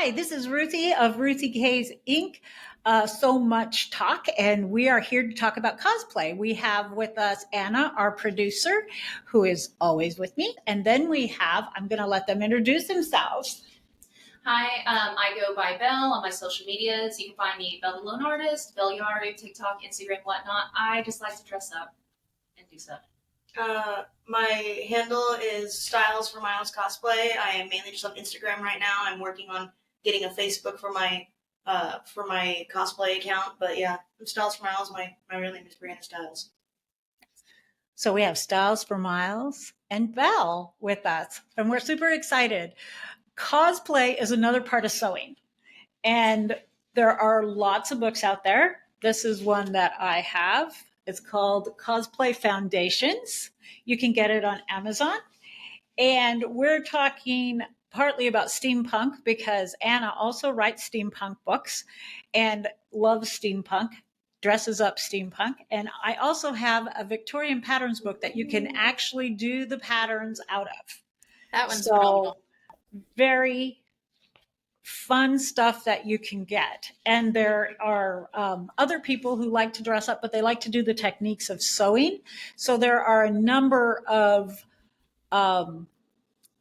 Hi, this is Ruthie of Ruthie K's Inc. So much talk, and we are here to talk about cosplay. We have with us Anna, our producer, who is always with me. And then we have, I'm going to let them introduce themselves. Hi, I go by Bel on my social medias. You can find me Bel the Lone Artist, Bel Yard, TikTok, Instagram, whatnot. I just like to dress up and do stuff. My handle is Styles for Miles Cosplay. I am mainly just on Instagram right now. I'm working on getting a Facebook for my cosplay account. But yeah, I'm Styles for Miles. My real name is Breanna Styles. So we have Styles for Miles and Bel with us, and we're super excited. Cosplay is another part of sewing, and there are lots of books out there. This is one that I have. It's called Cosplay Foundations. You can get it on Amazon. And we're talking partly about steampunk because Anna also writes steampunk books and loves steampunk, dresses up steampunk. And I also have a Victorian patterns book that you can actually do the patterns out of. That one's phenomenal. Very fun stuff that you can get. And there are other people who like to dress up, but they like to do the techniques of sewing. So there are a number of,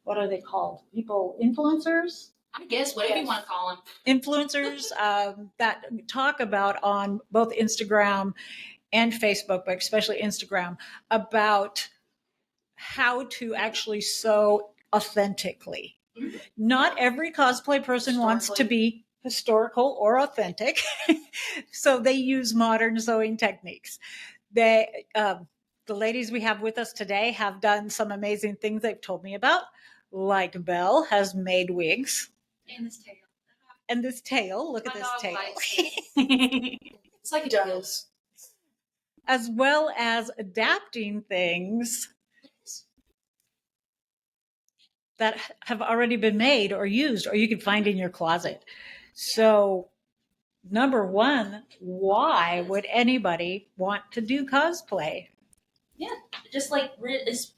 what are they called? People, influencers? I guess, whatever you want to call them. Influencers that talk about on both Instagram and Facebook, but especially Instagram, about how to actually sew authentically. Not every cosplay person wants to be historical or authentic, so they use modern sewing techniques. The ladies we have with us today have done some amazing things they've told me about, like Bel has made wigs. And this tail. And this tail, look My at this dog tail. likes it. It's like it does. As well as adapting things that have already been made or used or you can find in your closet. So, number one, why would anybody want to do cosplay? Yeah, just like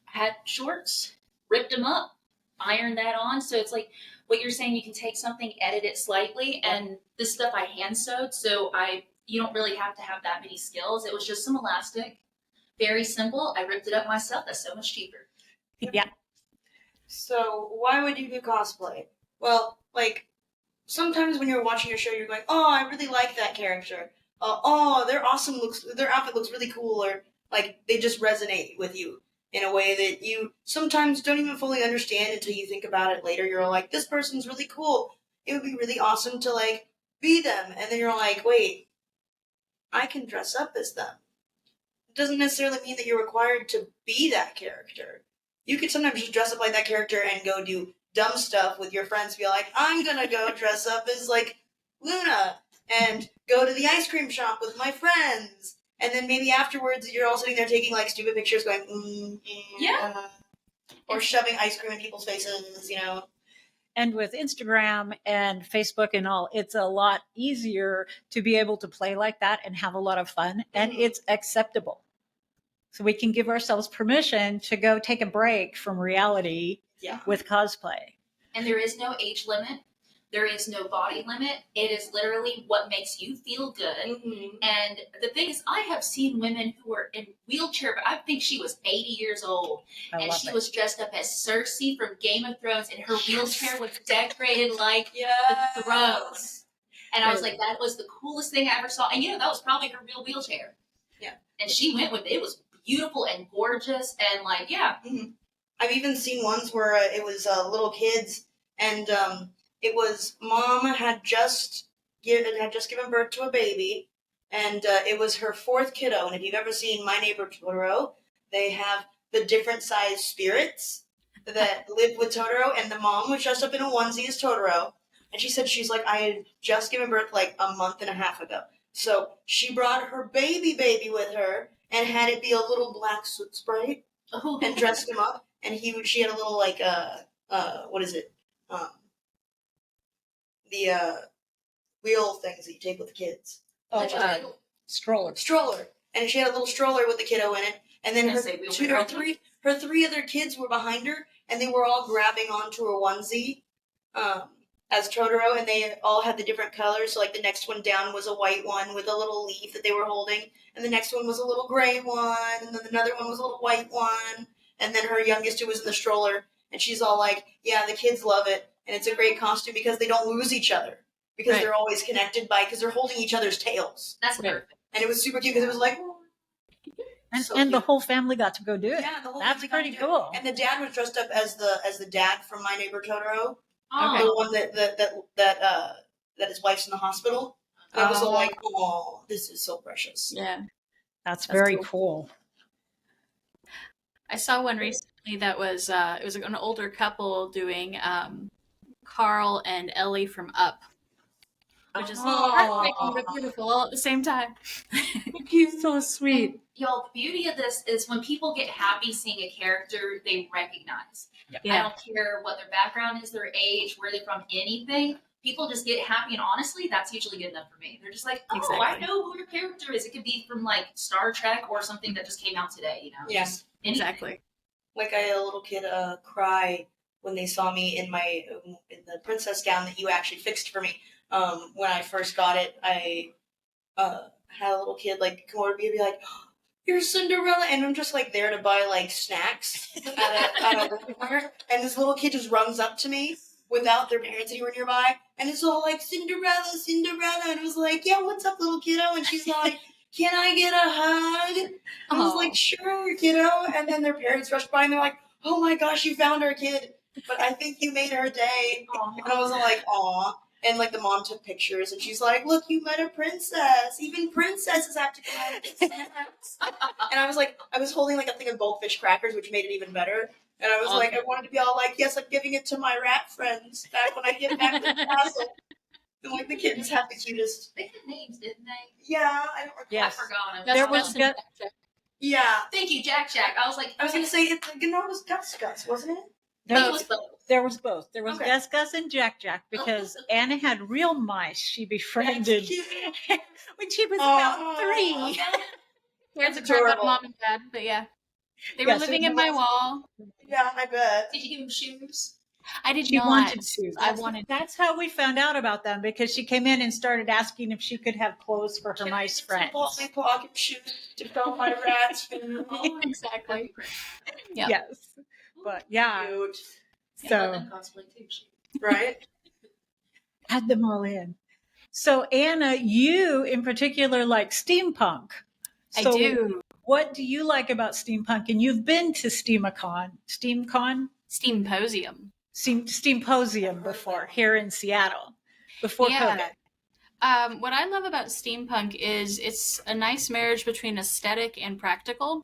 had shorts, ripped them up, ironed that on. So it's like what you're saying, you can take something, edit it slightly, and this stuff I hand sewed, so you don't really have to have that many skills. It was just some elastic, very simple. I ripped it up myself. That's so much cheaper. Yeah. So why would you do cosplay? Well, like sometimes when you're watching a show, you're going, "Oh, I really like that character. Oh, their outfit looks really cool," or like they just resonate with you in a way that you sometimes don't even fully understand until you think about it later. You're like, "This person's really cool. It would be really awesome to like be them," and then you're like, "Wait, I can dress up as them." It doesn't necessarily mean that you're required to be that character. You could sometimes just dress up like that character and go do dumb stuff with your friends. Be like, I'm gonna go dress up as like Luna and go to the ice cream shop with my friends. And then maybe afterwards you're all sitting there taking like stupid pictures going, Yeah. Or shoving ice cream in people's faces, And with Instagram and Facebook and all, it's a lot easier to be able to play like that and have a lot of fun. And it's acceptable. So we can give ourselves permission to go take a break from reality with cosplay. And there is no age limit. There is no body limit. It is literally what makes you feel good. Mm-hmm. And the thing is, I have seen women who were in wheelchair, but I think she was 80 years old. And she was dressed up as Cersei from Game of Thrones, and her wheelchair was decorated like the thrones. And I was like, that was the coolest thing I ever saw. And that was probably her real wheelchair. Yeah. And she went with it. It was beautiful and gorgeous and like, yeah. Mm-hmm. I've even seen ones where it was little kids and it was mom had just given birth to a baby and it was her fourth kiddo. And if you've ever seen My Neighbor Totoro, they have the different size spirits that live with Totoro, and the mom was dressed up in a onesie as Totoro. And she said she's like, I had just given birth like a month and a half ago. So she brought her baby with her and had it be a little black soot sprite and dressed him up. And she had a little like what is it? The wheel things that you take with the kids. Stroller. And she had a little stroller with the kiddo in it. And then her three other kids were behind her, and they were all grabbing onto her onesie. as Totoro, and they all had the different colors. So like the next one down was a white one with a little leaf that they were holding, and the next one was a little gray one, and then another one was a little white one, and then her youngest who was in the stroller, and she's all like, yeah, the kids love it, and it's a great costume because they don't lose each other, because Right. they're always connected because they're holding each other's tails. That's Right. perfect. And it was super cute because it was like, And, so and the cute. whole family got to go do it. Yeah, the whole That's family got pretty to do it. cool. And the dad was dressed up as the dad from My Neighbor Totoro, Oh, the one that his wife's in the hospital. And I was all like, oh, this is so precious. Yeah. That's That's very cool. cool. I saw one recently that was it was an older couple doing Carl and Ellie from Up, which is heartbreaking but beautiful all at the same time. He's so sweet. And, y'all, the beauty of this is when people get happy seeing a character they recognize. I Yeah. don't care what their background is, their age, where they're from, anything. People just get happy, and honestly, that's usually good enough for me. They're just like, oh, Exactly. I know who your character is. It could be from like Star Trek or something that just came out today, you know? Yeah. Just anything. Exactly. Like I had a little kid cry when they saw me in the princess gown that you actually fixed for me. When I first got it, I had a little kid like come over to me and be like, "You're Cinderella," and I'm just like there to buy like snacks at a Walmart, and this little kid just runs up to me without their parents anywhere nearby, and it's all like, "Cinderella, Cinderella," and I was like, "Yeah, what's up, little kiddo?" And she's like, "Can I get a hug?" And I was like, "Sure, kiddo." And then their parents rushed by and they're like, "Oh my gosh, you found our kid, but I think you made her day." And I was like, "Aw." And like the mom took pictures and she's like, "Look, you met a princess. Even princesses have to go out and get snacks." And I was like, I was holding like a thing of goldfish crackers, which made it even better. And I was like, I wanted to be all like, "Yes, I'm giving it to my rat friends back when I get back to the castle." And like the kittens have the cutest. They had names, didn't they? Yeah, I don't recall. Yes. I forgot them. There was Gus and Jack. Yeah. Thank you, Jack Jack. I was like, I was gonna say it was Gus, wasn't it? it was both. There was both. There was Okay. Gus Gus and Jack Jack because Anna had real mice she befriended when she was about 3. Parents That's are talking about adorable. mom and dad, but yeah. They were Yes, living it in my was. wall. Yeah, I bet. Did you give him shoes? I did She not. wanted to. I wanted. That's how we found out about them because she came in and started asking if she could have clothes for her mice friends. Bought me pocket shoes to fill my rats. Exactly. Yeah. Yes. But yeah, Cute. Yeah, so let them cosplay too. Right? add them all in. So Anna, you in particular like steampunk. I So do. what do you like about steampunk? And you've been to SteamCon Steamposium before here in Seattle before Yeah. COVID. What I love about steampunk is it's a nice marriage between aesthetic and practical.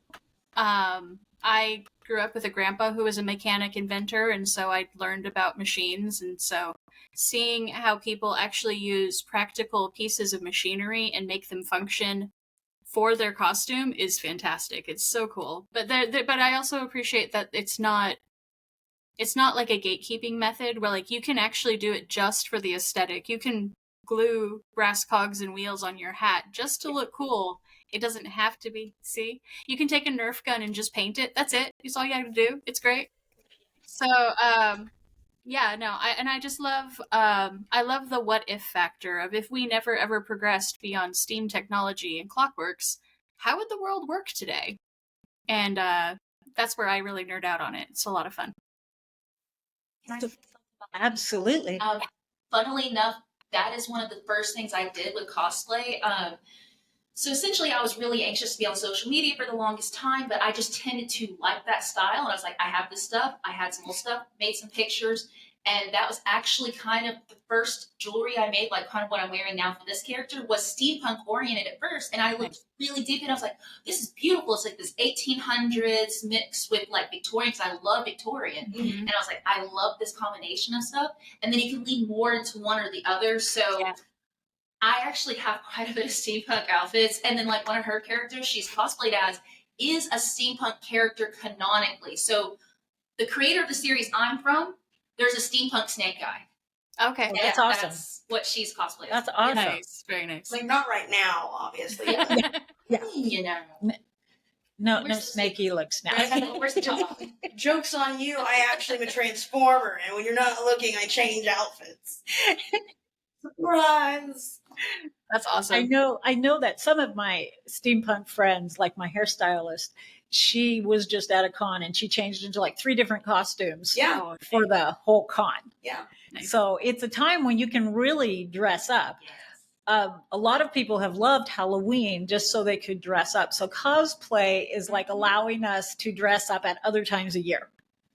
I grew up with a grandpa who was a mechanic inventor, and so I learned about machines. And so seeing how people actually use practical pieces of machinery and make them function for their costume is fantastic. It's so cool. But but I also appreciate that it's not like a gatekeeping method where like you can actually do it just for the aesthetic. You can glue brass cogs and wheels on your hat just to look cool. It doesn't have to be. See, you can take a Nerf gun and just paint it. That's it. It's all you have to do. It's great. So, yeah, no, I just love, I love the what if factor of if we never ever progressed beyond steam technology and clockworks, how would the world work today? And that's where I really nerd out on it. It's a lot of fun. Absolutely. Funnily enough, that is one of the first things I did with cosplay. So essentially, I was really anxious to be on social media for the longest time, but I just tended to like that style. And I was like, I have this stuff. I had some old stuff, made some pictures. And that was actually kind of the first jewelry I made, like kind of what I'm wearing now for this character, was steampunk oriented at first. And I looked really deep and I was like, this is beautiful. It's like this 1800s mixed with like Victorian, because I love Victorian. Mhm. And I was like, I love this combination of stuff. And then you can lean more into one or the other. So Yeah. I actually have quite a bit of steampunk outfits. And then like one of her characters she's cosplayed as is a steampunk character canonically. So the creator of the series I'm from, there's a steampunk snake guy. Okay. Oh, that's awesome. That's what she's cosplayed That's as. awesome. Nice. Very nice. Like, not right now, obviously. Yeah. You know. No, Where's no the snaky looks now. Where's the top? Joke's on you. I actually am a transformer, and when you're not looking, I change outfits. Surprise! That's awesome. I know that some of my steampunk friends, like my hairstylist, she was just at a con and she changed into like 3 different costumes Yeah. Oh, for the whole con. Yeah. Nice. So it's a time when you can really dress up. A lot of people have loved Halloween just so they could dress up. So cosplay is like allowing us to dress up at other times a year.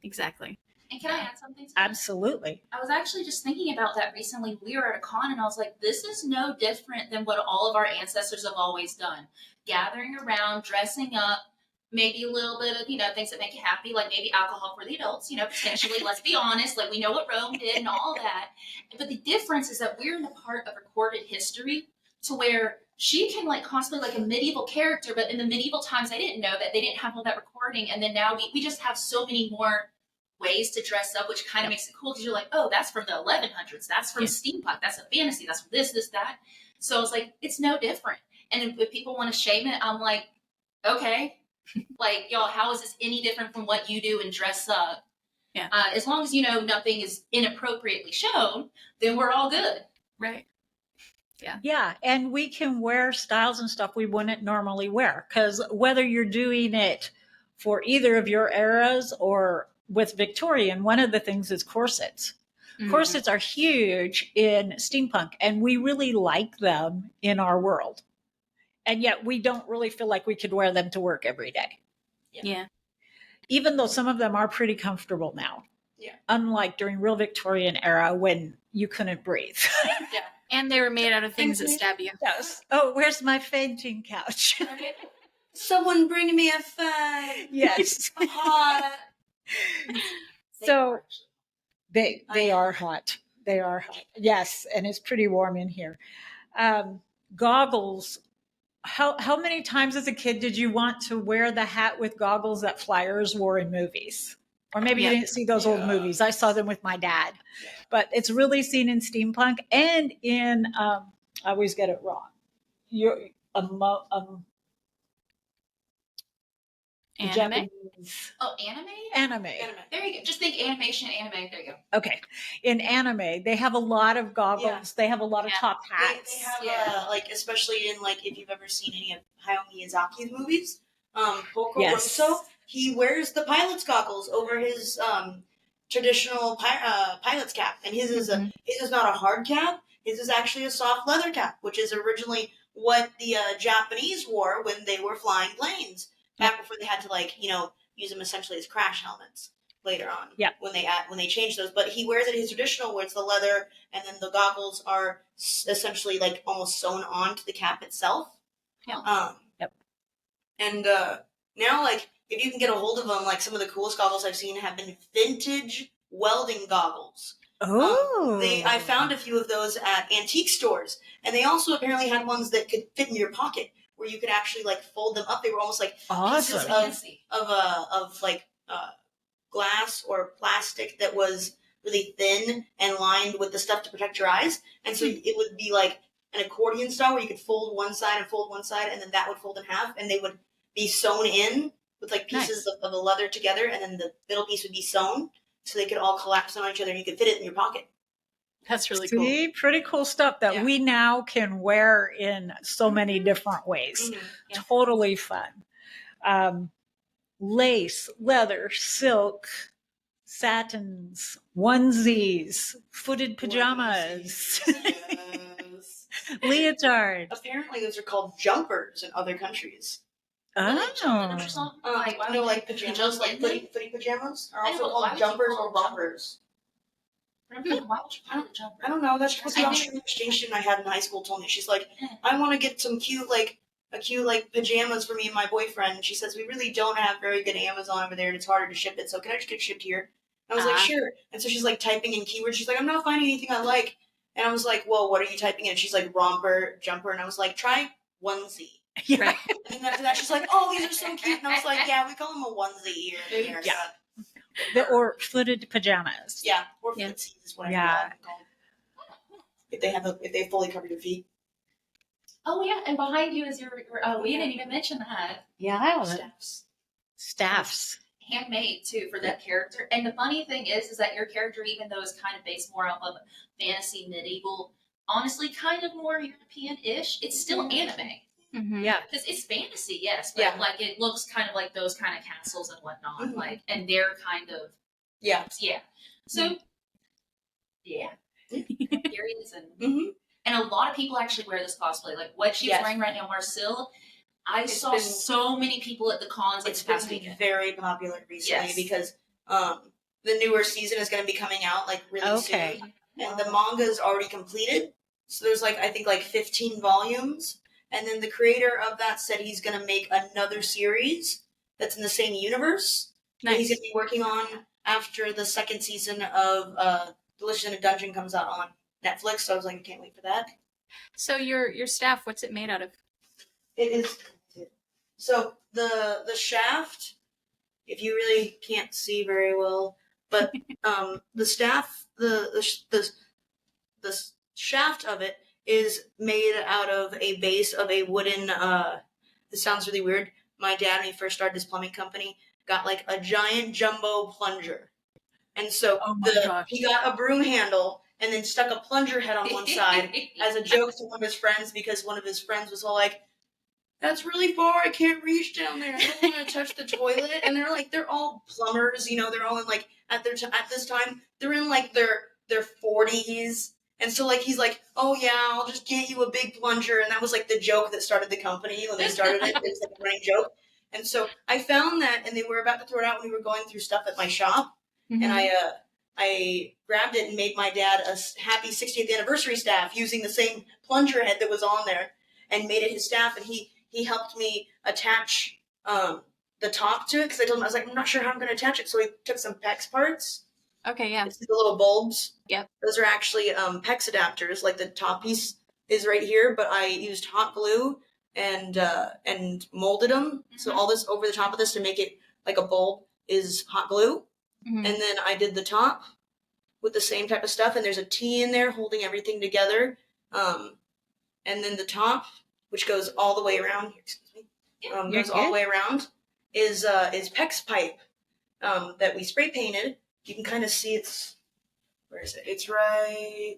Exactly. And can I add something to that? Absolutely. I was actually just thinking about that recently. We were at a con and I was like, this is no different than what all of our ancestors have always done. Gathering around, dressing up, maybe a little bit of, things that make you happy, like maybe alcohol for the adults, potentially, let's be honest, like we know what Rome did and all that. But the difference is that we're in a part of recorded history to where she can like cosplay like a medieval character, but in the medieval times, they didn't know that. They didn't have all that recording. And then now we just have so many more ways to dress up, which kind of makes it cool because you're like, oh, that's from the 1100s, that's from steampunk, that's a fantasy, that's from this, that. So I was like, it's no different. And if people want to shame it, I'm like, okay, like y'all, how is this any different from what you do and dress up? Yeah. As long as nothing is inappropriately shown, then we're all good. Right. Yeah, and we can wear styles and stuff we wouldn't normally wear because whether you're doing it for either of your eras or with Victorian, one of the things is corsets. Mhm. Corsets are huge in steampunk, and we really like them in our world. And yet we don't really feel like we could wear them to work every day, Yeah. even though some of them are pretty comfortable now. Yeah. Unlike during real Victorian era when you couldn't breathe. Yeah. And they were made out of things that stab you. Yes. Oh, where's my fainting couch? Someone bring me a fan. Yes. Hot. So they I- are hot. They are hot. Yes, and it's pretty warm in here. Goggles. How many times as a kid did you want to wear the hat with goggles that flyers wore in movies? Or maybe Yeah. you didn't see those old movies. I saw them with my dad. But it's really seen in steampunk and in I always get it wrong. Anime. Japanese Oh, anime? anime. There you go. Just think animation, anime. There you go. Okay. In anime, they have a lot of goggles. Yeah. They have a lot of Yeah. top They hats. have Yeah. like, especially in like, if you've ever seen any of Hayao Miyazaki's movies, Hoko Yes. Rosso, he wears the pilot's goggles over his traditional pilot's cap, and his is his is not a hard cap. His is actually a soft leather cap, which is originally what the Japanese wore when they were flying planes back before they had to use them essentially as crash helmets later on. Yeah. When they changed those, but he wears it his traditional, where it's the leather, and then the goggles are essentially like almost sewn onto the cap itself. Yeah. Yep. And now, like, if you can get a hold of them, like some of the coolest goggles I've seen have been vintage welding goggles. Oh. I found a few of those at antique stores, and they also apparently had ones that could fit in your pocket, where you could actually like fold them up. They were almost like Awesome. pieces of glass or plastic that was really thin and lined with the stuff to protect your eyes, and so it would be like an accordion style where you could fold one side, and then that would fold in half, and they would be sewn in with like pieces of the leather together, and then the middle piece would be sewn, so they could all collapse on each other, and you could fit it in your pocket. That's really cool. See, pretty cool stuff that Yeah. we now can wear in so many different ways. Mm-hmm. Yeah. Totally fun. Lace, leather, silk, satins, onesies, footed pajamas, Yes. leotards. Apparently, those are called jumpers in other countries. Oh. Like, why No, would like they pajamas, jump like in them? footy pajamas are I also know, but why called would you jumpers call or them rompers. But I'm thinking, why would you call it a jumper? I don't know. That's what the I think- Australian exchange student I had in high school told me. She's like, Yeah. I want to get some cute pajamas for me and my boyfriend. And she says, we really don't have very good Amazon over there, and it's harder to ship it. So can I just get it shipped here? And I was like, sure. And so she's like typing in keywords. She's like, I'm not finding anything I like. And I was like, well, what are you typing in? She's like, romper, jumper. And I was like, try onesie. Yeah. Right. And then after that, she's like, oh, these are so cute. And I was like, yeah, we call them a onesie here in America. Yeah. Or footed pajamas. Yeah, or Yeah. footsies is what I Yeah. call them. If they fully cover your feet. Oh yeah, and behind you is we didn't even mention that. Yeah, I love it. Staffs. Staffs. Handmade too for that character. And the funny thing is that your character, even though it's kind of based more off of fantasy, medieval, honestly, kind of more European-ish, it's still anime. Mm-hmm. Yeah. Because it's fantasy, yes, but like it looks kind of like those kind of castles and whatnot, like, and they're kind of yeah. So yeah, periods and a lot of people actually wear this cosplay. Like what she's wearing right now, Marcel. I saw so many people at the cons. Like, it's been very popular recently because the newer season is going to be coming out like really soon, and the manga is already completed. So there's like I think like 15 volumes, and then the creator of that said he's going to make another series that's in the same universe. That he's going to be working on after the second season of Delicious in a Dungeon comes out on Netflix. So I was like, I can't wait for that. So your staff, what's it made out of? It is. So the shaft, if you really can't see very well, but the staff, the shaft of it is made out of a base of a wooden. This sounds really weird. My dad, when he first started his plumbing company, got like a giant jumbo plunger, and so he got a broom handle and then stuck a plunger head on one side as a joke to one of his friends because one of his friends was all like, "That's really far. I can't reach down there. I don't want to touch the toilet." And they're all plumbers, you know. They're all in like at this time they're in like their 40s, and so like he's like, "Oh yeah, I'll just get you a big plunger," and that was like the joke that started the company when they started it. It's like a running joke, and so I found that, and they were about to throw it out when we were going through stuff at my shop, and I grabbed it and made my dad a happy 60th anniversary staff using the same plunger head that was on there, and made it his staff, and he helped me attach the top to it because I told him, I was like, I'm not sure how I'm going to attach it. So he took some PEX parts. Okay, yeah. It's the little bulbs. Yep. Those are actually PEX adapters. Like the top piece is right here, but I used hot glue and molded them. So all this over the top of this to make it like a bulb is hot glue. And then I did the top with the same type of stuff. And there's a T in there holding everything together. And then the top, which goes all the way around. Excuse me. Goes all the way around. Is PEX pipe that we spray painted. You can kind of see it's. Where is it? It's right.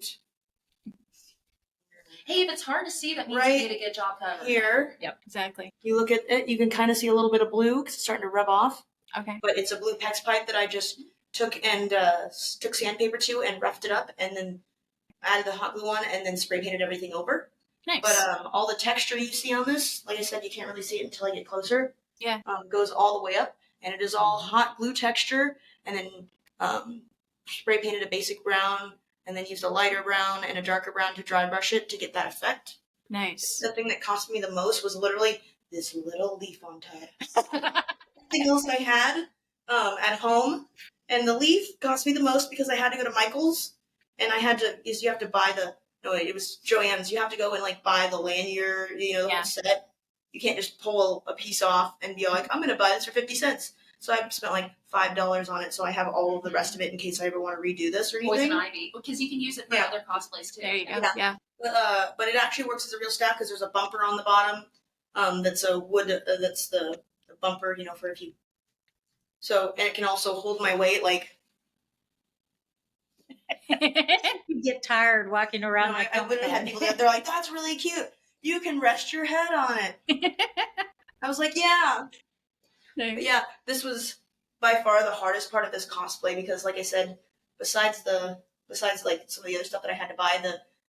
Hey, if it's hard to see, that means you did a good job covering here. Yep, exactly. You look at it, you can kind of see a little bit of blue because it's starting to rub off. Okay. But it's a blue PEX pipe that I just took and took sandpaper to and roughed it up, and then added the hot glue on, and then spray painted everything over. Nice. But all the texture you see on this, like I said, you can't really see it until I get closer. Yeah. Goes all the way up, and it is all hot glue texture, and then spray painted a basic brown, and then used a lighter brown and a darker brown to dry brush it to get that effect. Nice. The thing that cost me the most was literally this little leaf on top. Everything else I had at home, and the leaf cost me the most because I had to go to Michael's, and I had to. You have to buy the. No, wait, it was Joann's. You have to go and like buy the lanyard, the whole set. You can't just pull a piece off and be like, I'm going to buy this for 50 cents. So I spent like $5 on it, so I have all of the rest of it in case I ever want to redo this or anything. Poison ivy, because you can use it for other cosplays too. There you go. Yeah. But it actually works as a real staff because there's a bumper on the bottom. That's a wood. That's the bumper, for if you. So, and it can also hold my weight. Like You get tired walking around. I literally had people there. They're like, "That's really cute. You can rest your head on it." I was like, "Yeah." Nice. But yeah, this was by far the hardest part of this cosplay because, like I said, besides like some of the other stuff that I had to buy,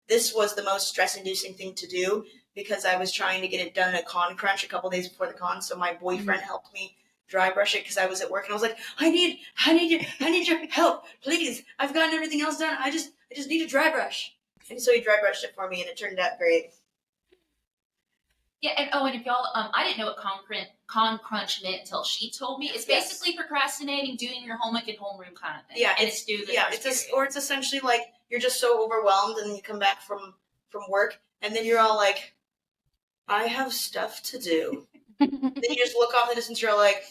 this was the most stress-inducing thing to do because I was trying to get it done in a con crunch a couple days before the con. So my boyfriend helped me dry brush it because I was at work and I was like, I need your help, please. I've gotten everything else done. I just need a dry brush. And so he dry brushed it for me, and it turned out great. Yeah, and if y'all, I didn't know what con crunch meant until she told me. It's basically procrastinating, doing your homework at homeroom kind of thing. Yeah, and it's due the it's essentially like you're just so overwhelmed, and then you come back from work, and then you're all like, I have stuff to do. Then you just look off in the distance, you're like,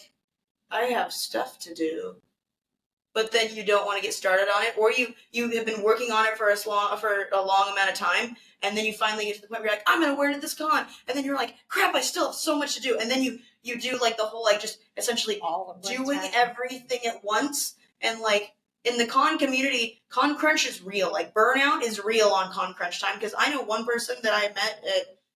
I have stuff to do. but then you don't want to get started on it, or you have been working on it for a long amount of time, and then you finally get to the point where you're like, I'm gonna wear it at this con, and then you're like, crap, I still have so much to do, and then you do like the whole like just essentially doing everything at once, and like in the con community, con crunch is real. Like burnout is real on con crunch time, because I know one person that I met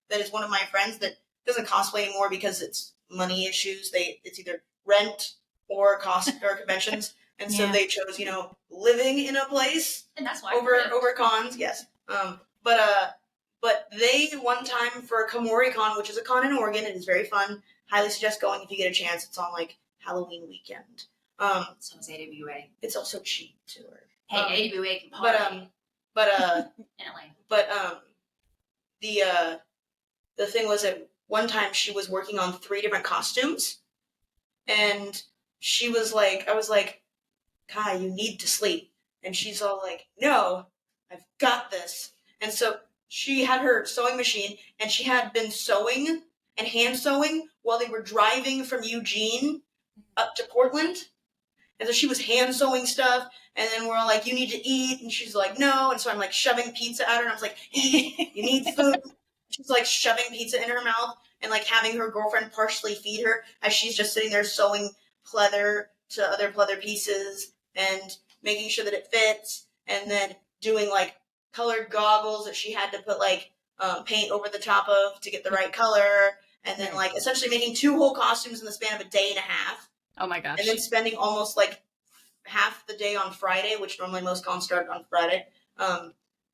that is one of my friends that doesn't cosplay anymore because it's money issues. It's either rent or cost or conventions. And so they chose, living in a place And that's why over cons. Yes. But they one time for Komori Con, which is a con in Oregon, it is very fun. Highly suggest going if you get a chance. It's on like Halloween weekend. So is AWA. It's also cheap too. Hey, AWA can party. In Atlanta. The thing was that one time she was working on 3 different costumes, and she was like, I was like, Kai, you need to sleep. And she's all like, no, I've got this. And so she had her sewing machine, and she had been sewing and hand sewing while they were driving from Eugene up to Portland. And so she was hand sewing stuff, and then we're all like, you need to eat. And she's like, no. And so I'm like shoving pizza at her, and I was like, eat, you need food. She's like shoving pizza in her mouth and like having her girlfriend partially feed her as she's just sitting there sewing pleather to other pleather pieces and making sure that it fits, and then doing like colored goggles that she had to put like paint over the top of to get the right color, and then like essentially making 2 whole costumes in the span of a day and a half. Oh my gosh. And then spending almost like half the day on Friday, which normally most cons start on Friday,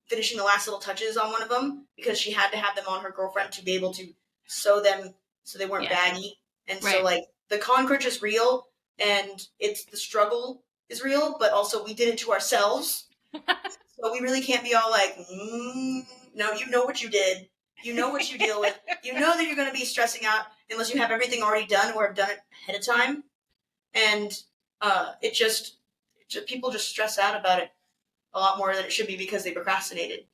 finishing the last little touches on one of them because she had to have them on her girlfriend to be able to sew them so they weren't baggy. And so like the con crunch is real, and it's the struggle is real, but also we did it to ourselves. So we really can't be all like, no, you know what you did. You know what you deal with. You know that you're going to be stressing out unless you have everything already done or have done it ahead of time. And people just stress out about it a lot more than it should be because they procrastinated.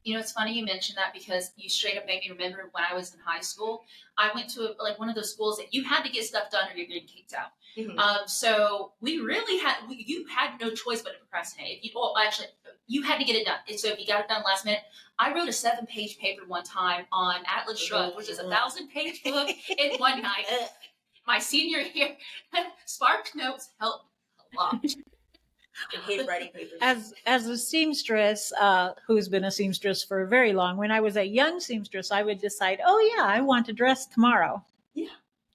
You know, it's funny you mentioned that because you straight up made me remember when I was in high school. I went to one of those schools that you had to get stuff done or you're getting kicked out. Mm-hmm. So we really you had no choice but to procrastinate. You had to get it done. And so if you got it done last minute, I wrote a 7-page paper one time on Atlas Shrugged, which is a 1,000-page book in one night. My senior year, Spark Notes helped a lot. I hate writing papers. As a seamstress, who's been a seamstress for very long, when I was a young seamstress, I would decide, oh yeah, I want to dress tomorrow.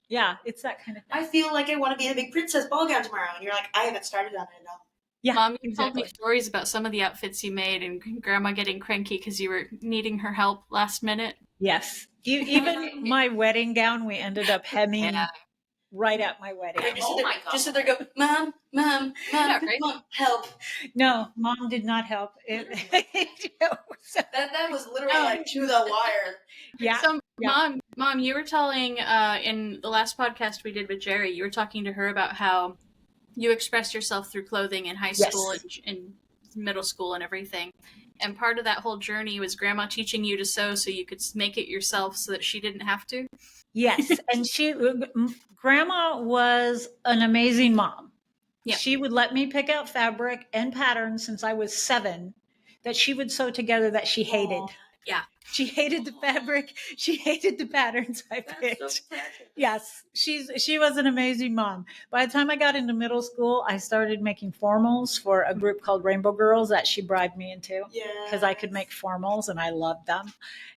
Yeah, it's that kind of thing. I feel like I want to be in a big princess ball gown tomorrow, and you're like, I haven't started on it at all. Yeah, Mom, you told me stories about some of the outfits you made, and Grandma getting cranky because you were needing her help last minute. Yes, even my wedding gown, we ended up hemming. Right at my wedding. Just sit there, go, Mom, Mom, help. No, Mom did not help. That was literally like to the wire. Yeah. So, Mom, you were telling in the last podcast we did with Jerry, you were talking to her about how you expressed yourself through clothing in high school and middle school and everything. And part of that whole journey was Grandma teaching you to sew so you could make it yourself so that she didn't have to. Yes, and Grandma was an amazing mom. Yeah. She would let me pick out fabric and patterns since I was 7 that she would sew together that she hated. Aww. Yeah. She hated the fabric. She hated the patterns I picked. So yes, she was an amazing mom. By the time I got into middle school, I started making formals for a group called Rainbow Girls that she bribed me into because I could make formals and I loved them.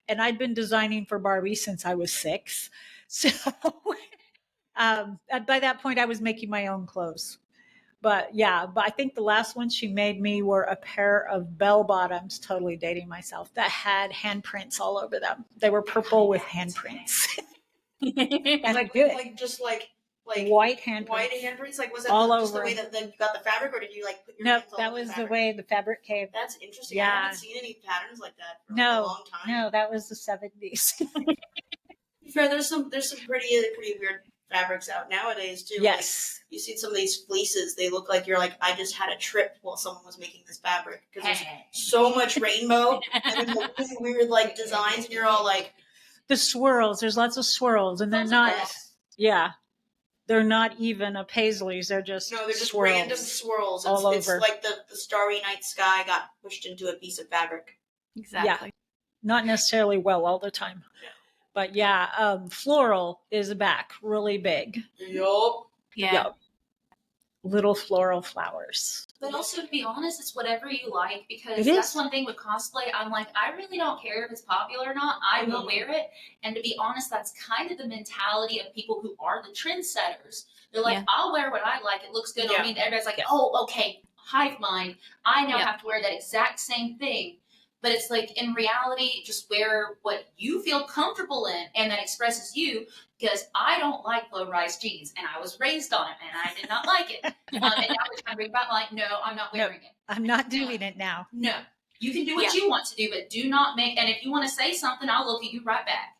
And I'd been designing for Barbie since I was 6. So by that point, I was making my own clothes. But I think the last ones she made me were a pair of bell bottoms, totally dating myself, that had handprints all over them. They were purple with handprints. And like white handprints. White handprints? Like, was that all just over. The way that you got the fabric, or did you like put your No, hands all that over was the the way the fabric came. That's interesting. Yeah. I haven't seen any patterns like that for a long time. No, that was the 70s. Fair, there's some pretty weird fabrics out nowadays too. Yes. Like, you see some of these fleeces, they look like you're like, I just had a trip while someone was making this fabric because there's so much rainbow and then really weird like designs, and you're all like, the swirls. There's lots of swirls, and they're not. Yeah. They're not even a paisleys. They're just No, they're just swirls. random swirls. all It's over. like the starry night sky got pushed into a piece of fabric. Exactly. Not necessarily well all the time. No. But yeah, floral is back really big. Yup. Yeah. Yep. Little floral flowers. But also, to be honest, it's whatever you like, because It that's is. one thing with cosplay. I'm like, I really don't care if it's popular or not. I will Mhm. wear it. And to be honest, that's kind of the mentality of people who are the trendsetters. They're like, Yeah. I'll wear what I like. It looks good Yeah. on me. And everybody's like, Yeah. oh, okay, hive mind. I now Yeah. have to wear that exact same thing. But it's like, in reality, just wear what you feel comfortable in and that expresses you. Because I don't like low-rise jeans, and I was raised on it, and I did not like it. And now we're trying to bring back, like, no, I'm not wearing it. I'm not doing it now. No, you can do what Yeah. you want to do, but do not make. And if you want to say something, I'll look at you right back.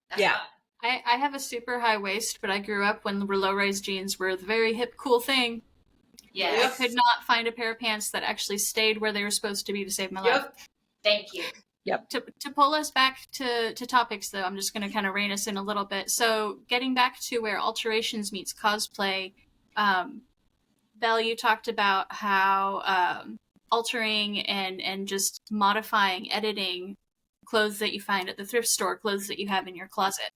That's Yeah. fine. I have a super high waist, but I grew up when low-rise jeans were the very hip, cool thing. Yes. I could not find a pair of pants that actually stayed where they were supposed to be to save my life. Yep. Thank you. To pull us back to topics, though, I'm just going to kind of rein us in a little bit. So, getting back to where alterations meets cosplay, Belle, you talked about how altering and just modifying, editing clothes that you find at the thrift store, clothes that you have in your closet.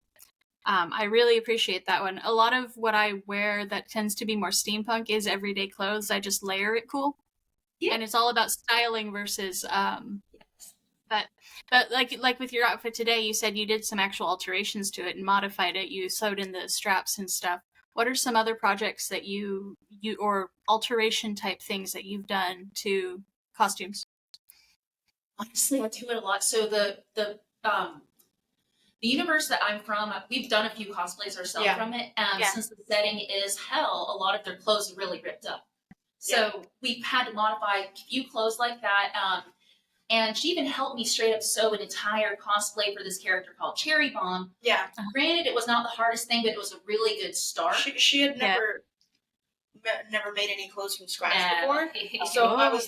I really appreciate that one. A lot of what I wear that tends to be more steampunk is everyday clothes. I just layer it cool. Yeah. And it's all about styling versus but like with your outfit today, you said you did some actual alterations to it and modified it. You sewed in the straps and stuff. What are some other projects that you or alteration type things that you've done to costumes? Honestly, I do it a lot. So the universe that I'm from, we've done a few cosplays ourselves Yeah. from it. Yeah. Since the setting is hell, a lot of their clothes are really ripped up. So we've had to modify a few clothes like that. And she even helped me straight up sew an entire cosplay for this character called Cherry Bomb. Yeah. Granted, it was not the hardest thing, but it was a really good start. She had Yeah. never made any clothes from scratch Uh, before. So I was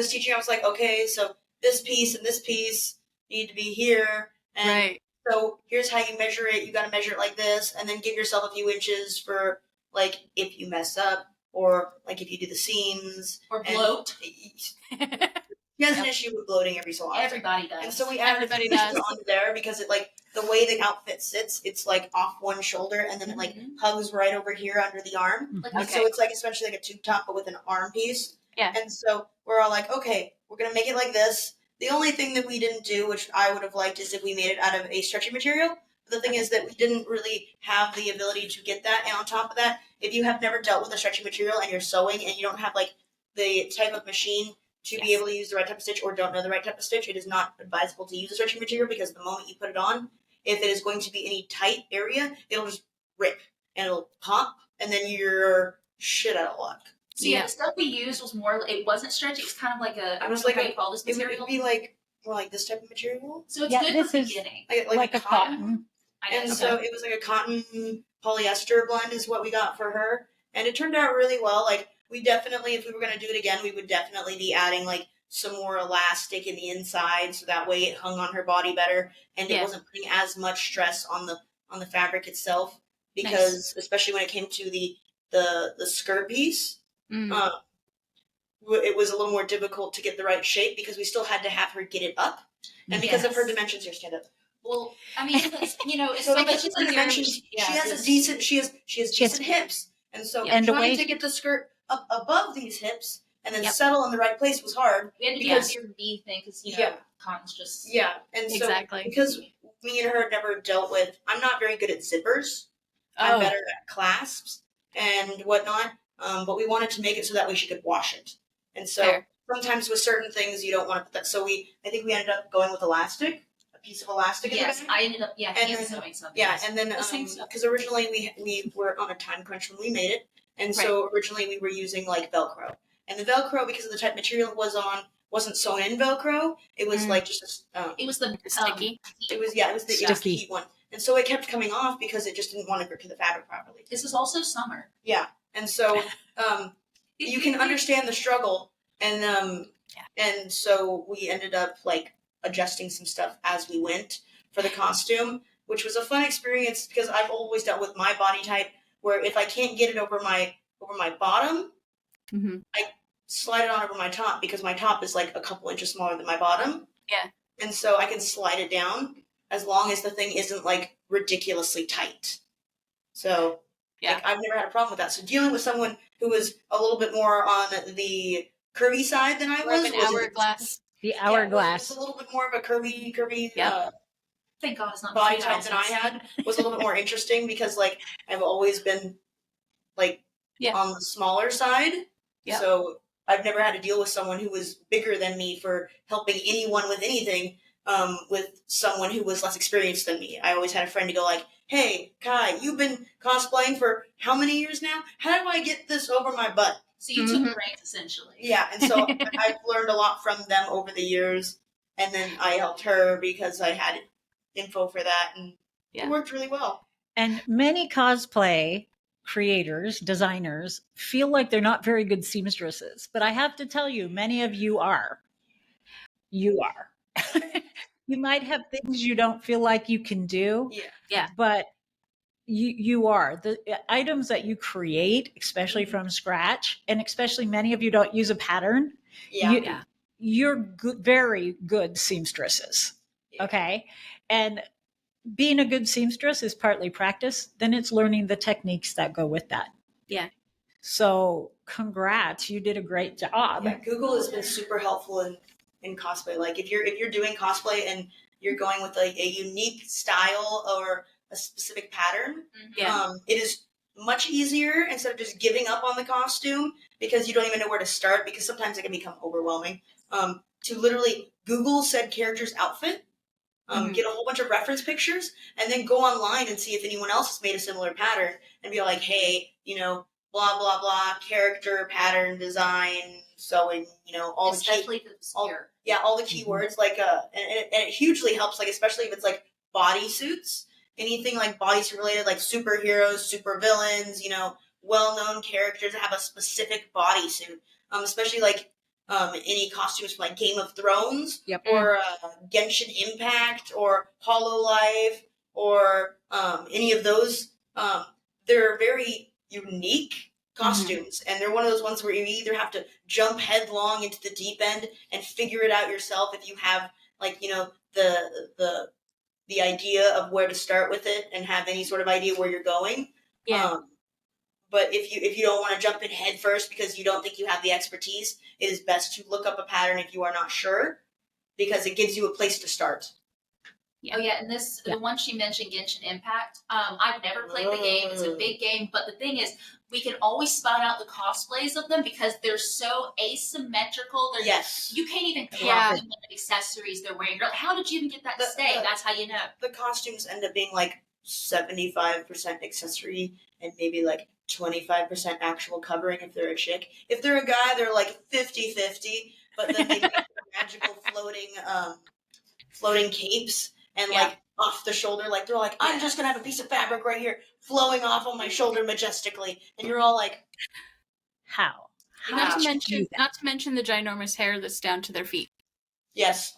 teaching. I was like, okay, so this piece and this piece need to be here, and Right. so here's how you measure it. You got to measure it like this, and then give yourself a few inches for like if you mess up or like if you do the seams or and- bloat. She has an issue with bloating every so often. Everybody does. And so we added Everybody a few pieces does. onto there because it like the way the outfit sits, it's like off one shoulder and then it like Mhm. hugs right over here under the arm. Like, And Okay. so it's like essentially like a tube top but with an arm piece. Yeah. And so we're all like, okay, we're gonna make it like this. The only thing that we didn't do, which I would have liked, is if we made it out of a stretchy material. But the thing is that we didn't really have the ability to get that. And on top of that, if you have never dealt with a stretchy material and you're sewing and you don't have like the type of machine to be Yes. able to use the right type of stitch or don't know the right type of stitch, it is not advisable to use a stretchy material because the moment you put it on, if it is going to be any tight area, it'll just rip and it'll pop and then you're shit out of luck. So yeah, Yeah. the stuff we used was more. It wasn't stretchy. It was kind of like a. I It don't was know like how a- you call this It material. would be like more like this type of material. So it's Yeah, good this for is- beginning. Like a cotton. I And guess. so it was like a cotton polyester blend is what we got for her. And it turned out really well. Like we definitely, if we were going to do it again, we would definitely be adding like some more elastic in the inside so that way it hung on her body better and it Yeah. wasn't putting as much stress on the fabric itself because especially when it came to the skirt piece, Mm. it was a little more difficult to get the right shape because we still had to have her get it up. And because of her Yes. dimensions, here, stand up. Well, I mean, it's, it's So so because much of her dimensions, she has decent hips, and so And a trying waist. to get the skirt up above these hips and then Yep. settle in the right place was hard. We had to do because- a weird V thing because Yeah. cotton's just Yeah, and so Exactly. because me and her never dealt with, I'm not very good at zippers. I'm Oh. better at clasps and whatnot. But we wanted to make it so that way she could wash it, and so Fair. sometimes with certain things you don't want to put that. So I think we ended up going with elastic, a piece of elastic. Yes, in the back. I ended up And hand then- sewing something. Yeah, and then The same stuff. because originally we were on a time crunch when we made it, and so originally we were using like Velcro, and the Velcro because of the type material it was on wasn't sewn in Velcro. It was Mm. like just It was the Sticky. it was the Sticky. heat one, and so it kept coming off because it just didn't want to grip to the fabric properly. This is also summer. And so you can understand the struggle, and so we ended up like adjusting some stuff as we went for the costume, which was a fun experience because I've always dealt with my body type where if I can't get it over my bottom, Mm-hmm. I slide it on over my top because my top is like a couple inches smaller than my bottom. Yeah. And so I can slide it down as long as the thing isn't like ridiculously tight. So Yeah. like, I've never had a problem with that. So dealing with someone who was a little bit more on the curvy side than I More of was an hourglass. The yeah, hourglass. was a little bit more of a curvy Yep. Thank God it's not body the type that I 2000s. had was a little bit more interesting because like I've always been like Yeah. on the smaller side. Yep. So I've never had to deal with someone who was bigger than me for helping anyone with anything with someone who was less experienced than me. I always had a friend to go like, hey, Kai, you've been cosplaying for how many years now? How do I get this over my butt? So you took the reins essentially. Yeah, and so I've learned a lot from them over the years, and then I helped her because I had info for that, and Yeah. it worked really well. And many cosplay creators, designers, feel like they're not very good seamstresses. But I have to tell you, many of you are. You are. You might have things you don't feel like you can do. Yeah. Yeah. But you are. The items that you create, especially from scratch, and especially many of you don't use a pattern. Yeah. Yeah. You're good, very good seamstresses. Yeah. Okay. And being a good seamstress is partly practice, then it's learning the techniques that go with that. Yeah. So congrats, you did a great job. Yeah, Google has been super helpful in cosplay. Like if you're doing cosplay and you're going with like a unique style or a specific pattern, Yeah. it is much easier instead of just giving up on the costume because you don't even know where to start because sometimes it can become overwhelming. To literally Google said character's outfit, get a whole bunch of reference pictures, and then go online and see if anyone else has made a similar pattern and be like, hey, blah blah blah, character, pattern, design, sewing, all Especially if it's obscure. all the keywords, like and it hugely helps, like especially if it's like bodysuits, anything like bodysuit related, like superheroes, super villains, well-known characters that have a specific bodysuit, especially like any costumes from like Game of Thrones, Yep. or Genshin Impact, or Hololive, or any of those. They're very unique costumes, and they're one of those ones where you either have to jump headlong into the deep end and figure it out yourself if you have like the idea of where to start with it and have any sort of idea where you're going. Yeah. But if you don't want to jump in head first because you don't think you have the expertise, it is best to look up a pattern if you are not sure, because it gives you a place to start. Oh yeah, and the one she mentioned, Genshin Impact. I've never played the game. It's a big game, but the thing is, we can always spot out the cosplays of them because they're so asymmetrical. Yes. You can't even Yeah. tell what accessories they're wearing. You're like, how did you even get that to stay? That's how you know. The costumes end up being like 75% accessory and maybe like 25% actual covering if they're a chick. If they're a guy, they're like 50-50, but then they got magical floating capes and like off the shoulder, like they're like, I'm just gonna have a piece of fabric right here flowing off on my shoulder majestically, and you're all like, How? Not did to you do mention the ginormous hair that's down to their feet. yes.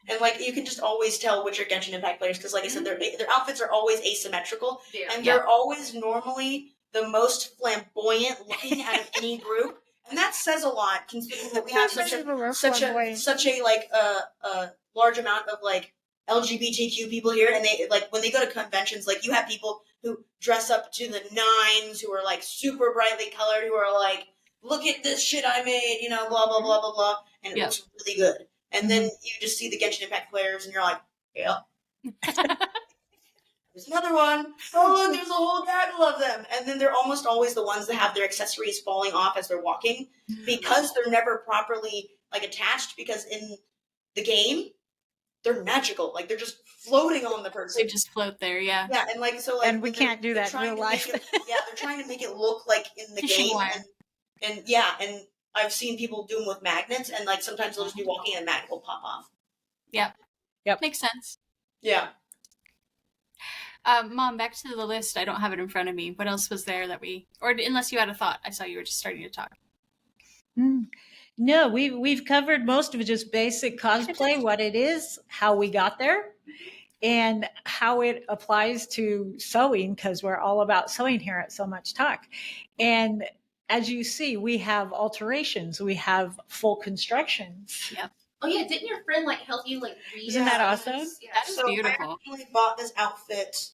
And like you can just always tell which are Genshin Impact players because, like I said, their outfits are always asymmetrical, and they're always normally the most flamboyant looking out of any group, and that says a lot considering that we have such a like large amount of like LGBTQ people here, and they like when they go to conventions, like you have people who dress up to the nines, who are like super brightly colored, who are like, look at this shit I made, blah blah blah blah blah, and it looks really good. And then you just see the Genshin Impact players, and you're like, yeah. There's another one. Oh, look, there's a whole gaggle of them. And then they're almost always the ones that have their accessories falling off as they're walking because they're never properly like attached, because in the game, they're magical. Like they're just floating on the person. They just float there, yeah. Yeah, and like so like And we can't do that in real life. They're trying to make it look like in the Fishing game. wire. And I've seen people do them with magnets, and like sometimes they'll just be walking and a magnet will pop off. Yep. Yep. Makes sense. Yeah. Mom, back to the list. I don't have it in front of me. What else was there that or unless you had a thought? I saw you were just starting to talk. No, we've covered most of it, just basic cosplay, what it is, how we got there, and how it applies to sewing, because we're all about sewing here at So Much Talk. And as you see, we have alterations, we have full constructions. Yep. Oh yeah, didn't your friend like help you like read? Isn't that awesome? Yeah. That is So beautiful. I actually bought this outfit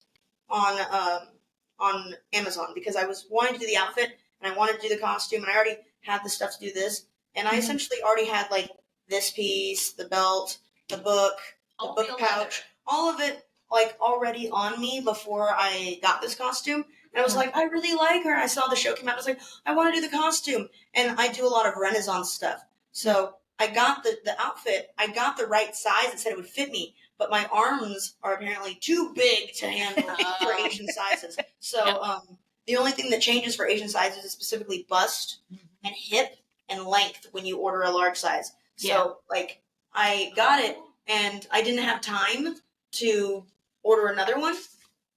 on Amazon because I was wanting to do the outfit and I wanted to do the costume and I already had the stuff to do this. And I Mhm. essentially already had like this piece, the belt, the book, the All book real pouch, leather. all of it like already on me before I got this costume. And I was Yeah. like, I really like her. I saw the show came out. I was like, I want to do the costume. And I do a lot of Renaissance stuff. So I got the outfit. I got the right size. It said it would fit me. But my arms are apparently too big to handle for Asian sizes. So the only thing that changes for Asian sizes is specifically bust and hip and length when you order a large size. So like I got it and I didn't have time to order another one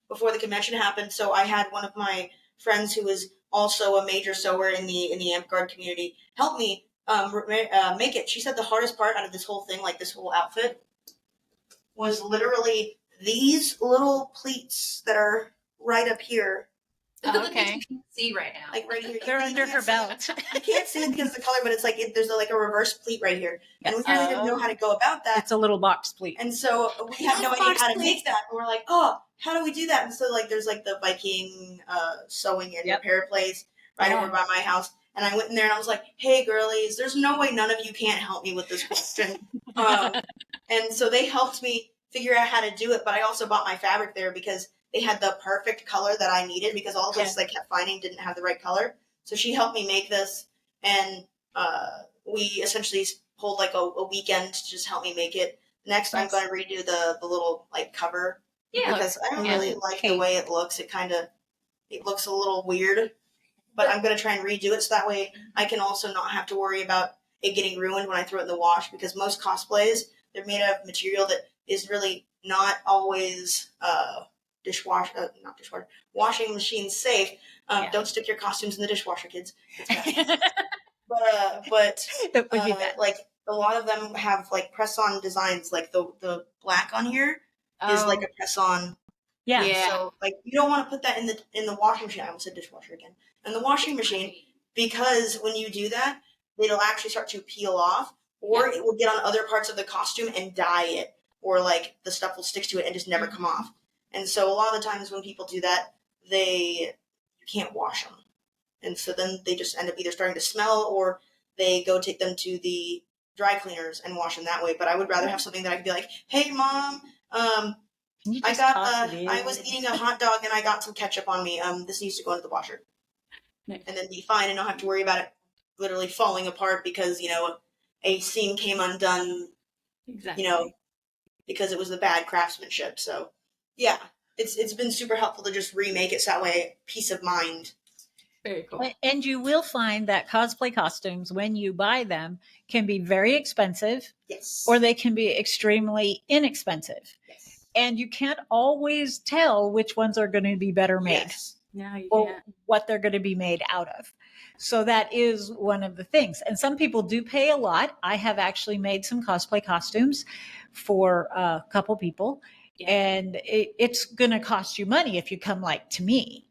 before the convention happened. So I had one of my friends who was also a major sewer in the Amp Guard community help me make it. She said the hardest part out of this whole thing, like this whole outfit, was literally these little pleats that are right up here, Okay. You can see right now. like right here. They're You under can't her see- belt. You can't see it because of the color, but it's like there's like a reverse pleat right here, and we really didn't know how to go about that. It's a little box pleat. And so we had no idea how to make that. And we're like, oh, how do we do that? And so like there's like the Viking sewing and repair place right over by my house. And I went in there and I was like, hey girlies, there's no way none of you can't help me with this question. And so they helped me figure out how to do it. But I also bought my fabric there because they had the perfect color that I needed because all the places I kept finding didn't have the right color. So she helped me make this. And we essentially pulled like a weekend to just help me make it. Next, I'm going to redo the little like cover because I don't really like the way it looks. It looks a little weird, but I'm going to try and redo it so that way I can also not have to worry about it getting ruined when I throw it in the wash because most cosplays, they're made out of material that is really not always washing machine safe. Don't stick your costumes in the dishwasher, kids. It's bad. But It would be bad. like a lot of them have like press-on designs. Like the black on here is like a press-on. Yeah. So like you don't want to put that in the washing machine. I almost said dishwasher again. In the washing machine because when you do that, it'll actually start to peel off, or it will get on other parts of the costume and dye it, or like the stuff will stick to it and just never come off. And so a lot of the times when people do that, you can't wash them. And so then they just end up either starting to smell or they go take them to the dry cleaners and wash them that way. But I would rather have something that I could be like, hey, Mom, I was eating a hot dog and I got some ketchup on me. This needs to go into the washer. Nice. And then be fine and not have to worry about it literally falling apart because, a seam came undone, because it was the bad craftsmanship. So, yeah, it's been super helpful to just remake it so that way, peace of mind. Very cool. And you will find that cosplay costumes, when you buy them, can be very expensive. Yes. Or they can be extremely inexpensive. Yes. And you can't always tell which ones are going to be better made. Yes. No, you or can't. what they're going to be made out of. So that is one of the things. And some people do pay a lot. I have actually made some cosplay costumes for a couple people. Yeah. And it's going to cost you money if you come like to me.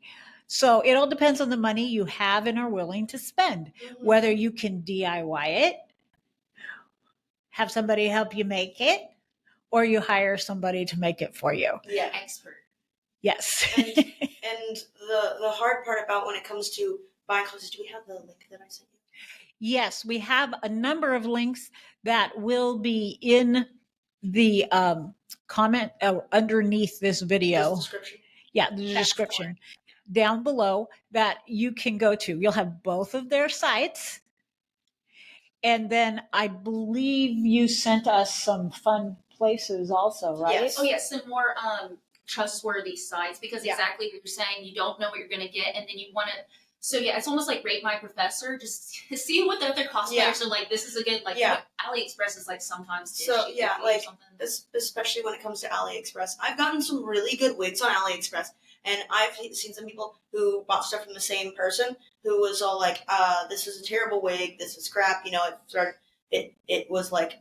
So it all depends on the money you have and are willing to spend, whether you can DIY it, have somebody help you make it, or you hire somebody to make it for you. Yeah. Expert. Yes. And the hard part about when it comes to buying clothes, do we have the link that I sent you? Yes, we have a number of links that will be in the comment underneath this video. This description. Yeah, the description down below that you can go to. You'll have both of their sites. And then I believe you sent us some fun places also, right? Yes. Oh yeah, some more trustworthy sites because exactly what you're saying, you don't know what you're gonna get, and then you want to. So yeah, it's almost like Rate My Professor, just to see what the other cosplayers are like. This is a good what AliExpress is like sometimes. So yeah, like especially when it comes to AliExpress, I've gotten some really good wigs on AliExpress, and I've seen some people who bought stuff from the same person who was all like, "This is a terrible wig. This is crap." It was like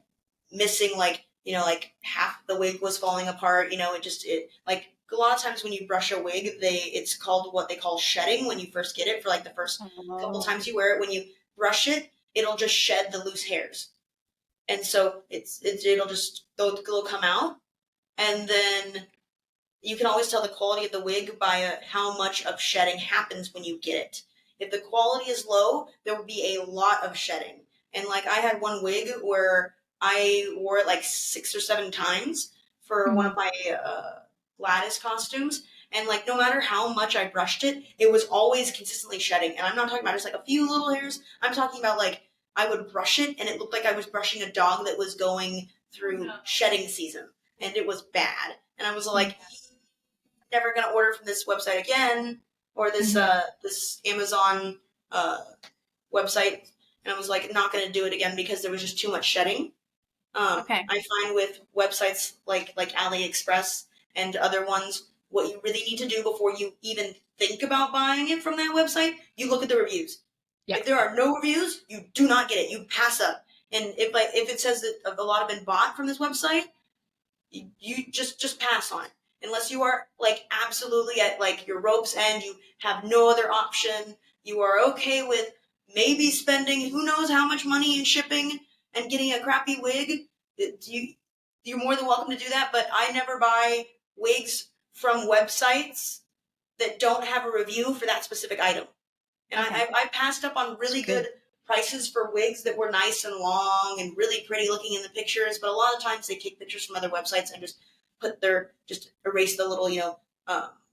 missing like like half the wig was falling apart. It like a lot of times when you brush a wig, it's called what they call shedding when you first get it for like the first couple times you wear it. When you brush it, it'll just shed the loose hairs, and so it'll just they'll come out, and then you can always tell the quality of the wig by how much of shedding happens when you get it. If the quality is low, there will be a lot of shedding. And like I had one wig where I wore it like 6 or 7 times for one of my Gladys costumes. And like no matter how much I brushed it, it was always consistently shedding. And I'm not talking about just like a few little hairs. I'm talking about like I would brush it and it looked like I was brushing a dog that was going through shedding season. And it was bad. And I was like, never going to order from this website again, or this this Amazon website, and I was like not going to do it again because there was just too much shedding. I find with websites like AliExpress and other ones, what you really need to do before you even think about buying it from that website, you look at the reviews. Yep. If there are no reviews, you do not get it. You pass up. And if it says that a lot have been bought from this website, you just pass on it. Unless you are like absolutely at like your rope's end, you have no other option, you are okay with maybe spending who knows how much money in shipping and getting a crappy wig, you're more than welcome to do that. But I never buy wigs from websites that don't have a review for that specific item. And I passed up on really good prices for wigs that were nice and long and really pretty looking in the pictures, but a lot of times they take pictures from other websites and just erase the little,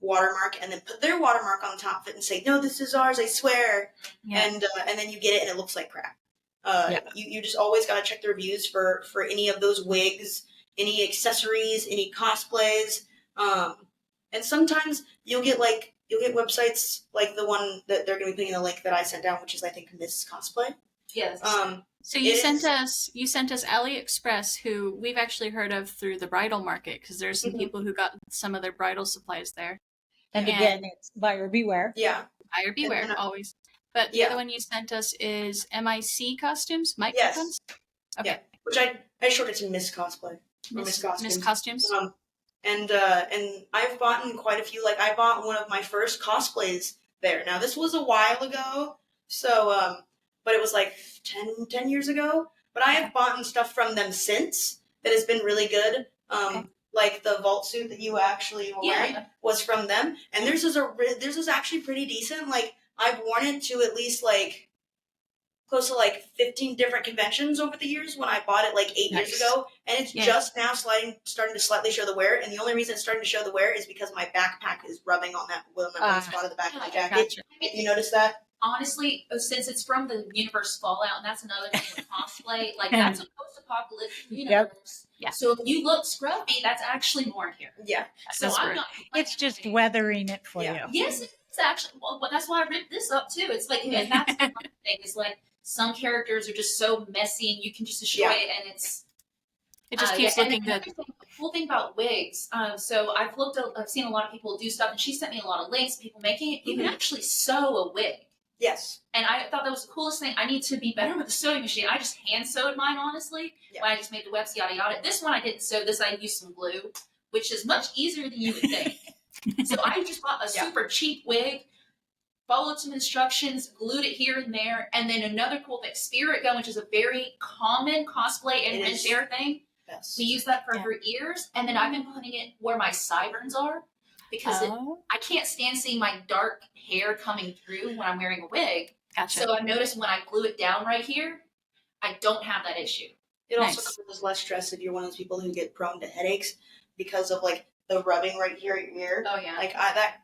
watermark and then put their watermark on the top of it and say, no, this is ours, I swear. Yeah. And then you get it and it looks like crap. You just always got to check the reviews for any of those wigs, any accessories, any cosplays. And sometimes you'll get websites like the one that they're going to be putting in the link that I sent down, which is I think Miss Cosplay. Yes. So you sent us AliExpress, who we've actually heard of through the bridal market, because there's some people who got some of their bridal supplies there. And again, it's buyer beware. Yeah. Buyer beware, always. But the other one you sent us is MIC costumes? Mike costumes? Okay. Yeah. Which I shortened to Miss Cosplay. Miss Costumes. And I've bought quite a few. Like I bought one of my first cosplays there. Now this was a while ago, so but it was like 10 years ago. But I have bought stuff from them since that has been really good. Like the vault suit that you actually were wearing was from them, and theirs is actually pretty decent. Like I've worn it to at least like close to like 15 different conventions over the years when I bought it like 8 years ago, and it's just now starting to slightly show the wear. And the only reason it's starting to show the wear is because my backpack is rubbing on that one spot of the back of my jacket. Gotcha. You notice that? Honestly, since it's from the universe Fallout, and that's another thing with cosplay, like that's a post-apocalyptic universe. Yeah. So if you look scruffy, that's actually more here. Yeah. So I'm not. It's just weathering it for you. Yes, it's actually. Well, that's why I ripped this up too. It's like, and that's the thing. Is like some characters are just so messy, and you can just destroy it, and it just keeps looking good. The cool thing about wigs, so I've seen a lot of people do stuff, and she sent me a lot of links. People making it. You can actually sew a wig. Yes. And I thought that was the coolest thing. I need to be better with the sewing machine. I just hand sewed mine, honestly. When I just made the webs, yada yada. This one I didn't sew. This I used some glue, which is much easier than you would think. So I just bought a super cheap wig, followed some instructions, glued it here and there, and then another cool thing, spirit gun, which is a very common cosplay and red hair thing. Yes. We use that for her ears, and then I've been putting it where my sideburns are. Because I can't stand seeing my dark hair coming through when I'm wearing a wig. Gotcha. So I've noticed when I glue it down right here, I don't have that issue. It also causes less stress if you're one of those people who get prone to headaches because of like the rubbing right here at your ear. Oh yeah. Like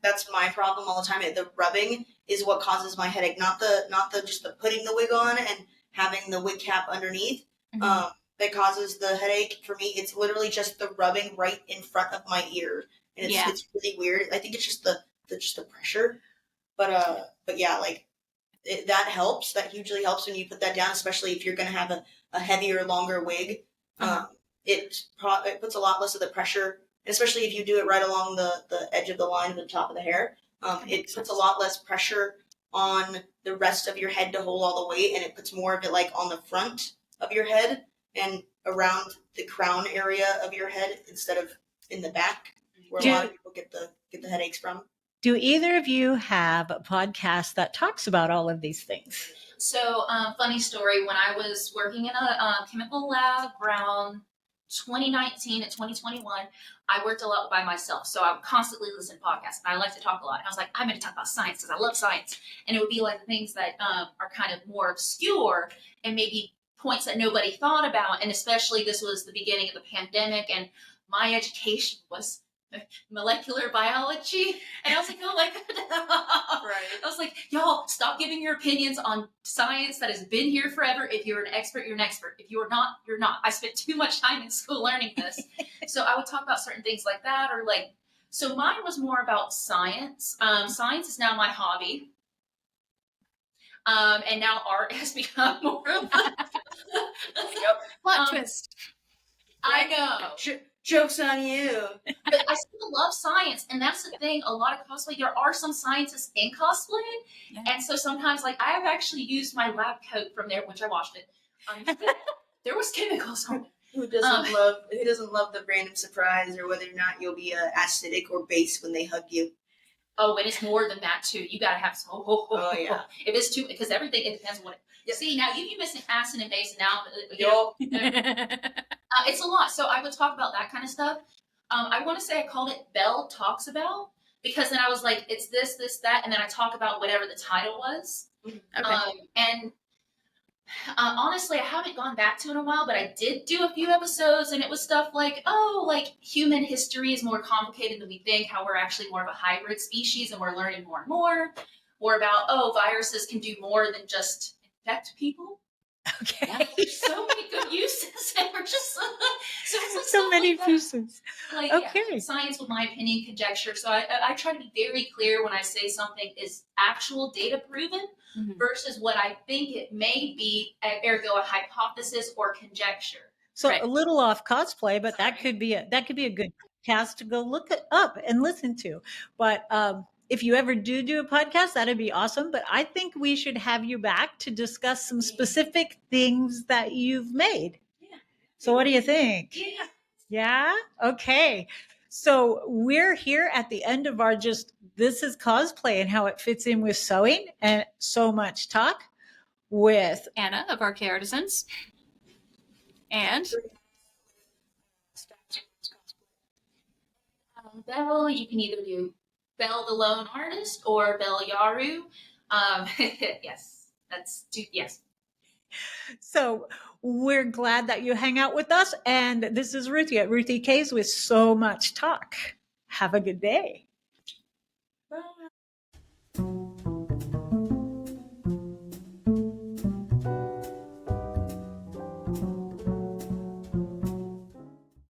that's my problem all the time. The rubbing is what causes my headache, not the just the putting the wig on and having the wig cap underneath. That causes the headache for me. It's literally just the rubbing right in front of my ear. And it's really weird. I think it's just the pressure, but yeah, like that helps. That hugely helps when you put that down, especially if you're going to have a heavier, longer wig. It puts a lot less of the pressure, especially if you do it right along the edge of the line of the top of the hair. It puts a lot less pressure on the rest of your head to hold all the weight, and it puts more of it like on the front of your head and around the crown area of your head instead of in the back, where Do- a lot of people get the headaches from. Do either of you have a podcast that talks about all of these things? So, funny story. When I was working in a chemical lab around 2019 and 2021, I worked a lot by myself. So I would constantly listen to podcasts. And I like to talk a lot. And I was like, I'm going to talk about science because I love science. And it would be like things that are kind of more obscure and maybe points that nobody thought about. And especially this was the beginning of the pandemic, and my education was molecular biology, and I was like, oh my god. Right. I was like, y'all, stop giving your opinions on science that has been here forever. If you're an expert, you're an expert. If you're not, you're not. I spent too much time in school learning this. So I would talk about certain things like that, or like, so mine was more about science. Science is now my hobby. And now art has become more of a Plot twist. I know. Joke's on you. But I still love science, and that's the thing. A lot of cosplay, there are some scientists in cosplay, and so sometimes, like, I have actually used my lab coat from there, which I washed it. There was chemicals on it. Who doesn't love the random surprise, or whether or not you'll be acidic or base when they hug you? Oh, and it's more than that too. You gotta have some. Oh, yeah. If it's too, because everything, it depends on what. Yep. See, now you be missing acid and base, and now it's a lot. So I would talk about that kind of stuff. I want to say I called it Bel Talks About, because then I was like, it's this, that, and then I talk about whatever the title was. Okay. And honestly, I haven't gone back to it in a while, but I did do a few episodes, and it was stuff like, oh, like human history is more complicated than we think, how we're actually more of a hybrid species and we're learning more and more. Or about, oh, viruses can do more than just infect people. Okay. Yeah, there's so many good uses, and we're just so it's like So many pieces. Like, Okay. yeah, science, with my opinion, conjecture. So I try to be very clear when I say something is actual data proven versus what I think it may be, ergo a hypothesis or conjecture. So Right. a little off cosplay, but that Sorry. could be a good podcast to go look it up and listen to. But if you ever do a podcast, that'd be awesome. But I think we should have you back to discuss some specific things that you've made. Yeah. So what do you think? Yeah. Yeah? Okay. So we're here at the end of our this is cosplay and how it fits in with sewing, and so much talk with Anna of Arcade Artisans. And Bel, you can either do Bel the Lone Artist or Bel Yaru. Yes, yes. So we're glad that you hang out with us. And this is Ruthie at Ruthie K's with so much talk. Have a good day. Bye.